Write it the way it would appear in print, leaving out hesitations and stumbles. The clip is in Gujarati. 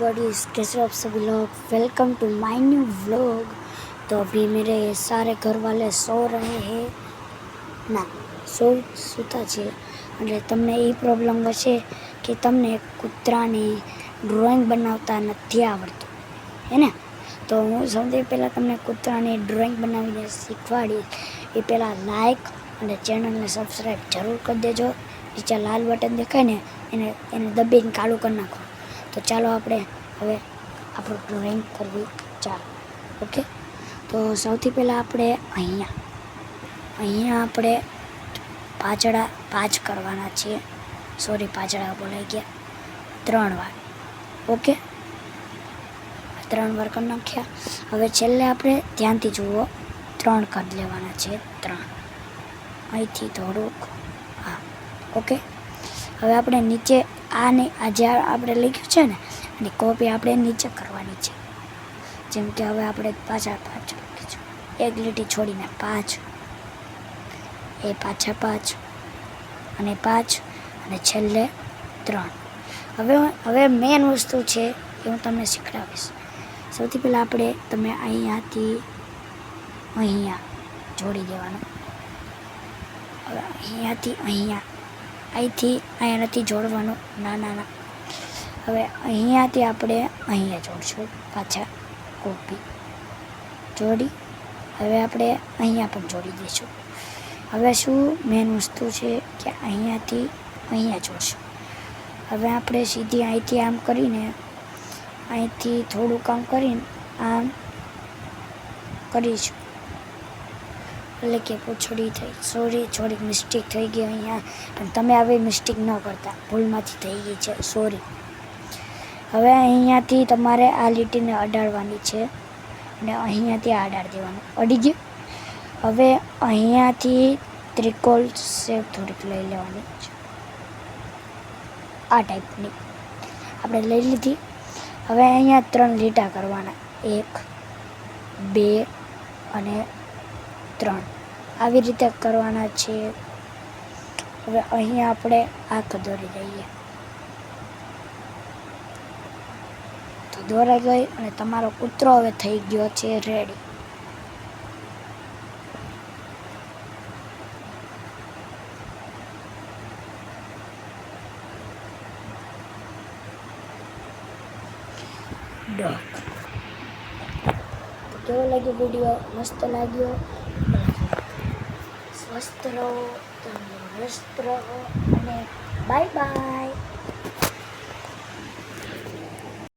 एवरीबॉडी, कैसे हो आप सभी लोग। Welcome to my new vlog. तो अभी मेरे सारे घर वाले सो रहे हैं ना सूता છે એટલે તમને એ પ્રોબ્લેમ હશે કે તમને કૂતરાની ડ્રોઈંગ બનાવતા નથી આવડતું હે ને। તો હું સૌથી પહેલાં તમને કૂતરાની ડ્રોઈંગ બનાવીને શીખવાડીશ। એ પહેલાં લાઈક અને ચેનલને સબસ્ક્રાઈબ જરૂર કરી દેજો। નીચે લાલ બટન દેખાય ને એને દબાવીને કાળું કરી નાખો। તો ચાલો આપણે હવે આપણું ડ્રોઈંગ કરવી ચાલો। ઓકે, તો સૌથી પહેલાં આપણે અહીંયા આપણે પાંચ કરવાના છે। સોરી, પાંચડા બોલાઈ ગયા 3 વાર। ઓકે, 3 વાર કરી નાખ્યા। હવે છેલ્લે આપણે ધ્યાનથી જુઓ, 3 કરી લેવાના છે। 3 અહીંથી થોડુંક, હા ઓકે। હવે આપણે નીચે આ જે આપણે લખ્યું છે ને એની કોપી આપણે નીચે કરવાની છે। જેમ કે હવે આપણે પાછા 5 લખીશું, એક લીટી છોડીને 5, એ પાછા 5 અને 5 અને છેલ્લે 3। હવે મેન વસ્તુ છે એ હું તમને શીખડાવીશ। સૌથી પહેલાં તમે અહીંયાથી અહીંયા જોડી દેવાનું। હવે અહીંયાથી અહીંથી અહીંયા નથી જોડવાનું, ના। હવે અહીંયાથી આપણે અહીંયા જોડશું, પાછા કોપી જોડી। હવે આપણે અહીંયા પણ જોડી દઈશું। હવે શું મેન વસ્તુ છે કે અહીંયાથી અહીંયા જોડશું। હવે આપણે સીધી અહીંથી આમ કરીને, અહીંથી થોડુંક આમ કરીને આમ કરીશું, એટલે કે પૂંછડી થઈ, સોરી થોડીક મિસ્ટેક થઈ ગઈ અહીંયા, પણ તમે આવી મિસ્ટેક ન કરતા, ભૂલમાંથી થઈ ગઈ છે, સોરી। હવે અહીંયાથી તમારે આ લીટીને અડાડવાની છે અને અહીંયાથી આ અડાડી દેવાનું, અડી ગયું। હવે અહીંયાથી ત્રિકોણ શેપ થોડીક લઈ લેવાની છે, આ ટાઈપની આપણે લઈ લીધી। હવે અહીંયા 3 લીટા કરવાના, 1 2 અને 3 આવી રીતે કરવાના છે। હવે અહીંયા આપણે આંખ દોરી દઈએ, તો દોરાઈ ગઈ અને તમારો કૂતરો હવે થઈ ગયો છે રેડી। ડોગ તો કેવો લાગ્યો વિડીયો? મસ્ત લાગ્યો? સ્વસ્થ રહો, તંદુરસ્ત રહો અને બાય બાય।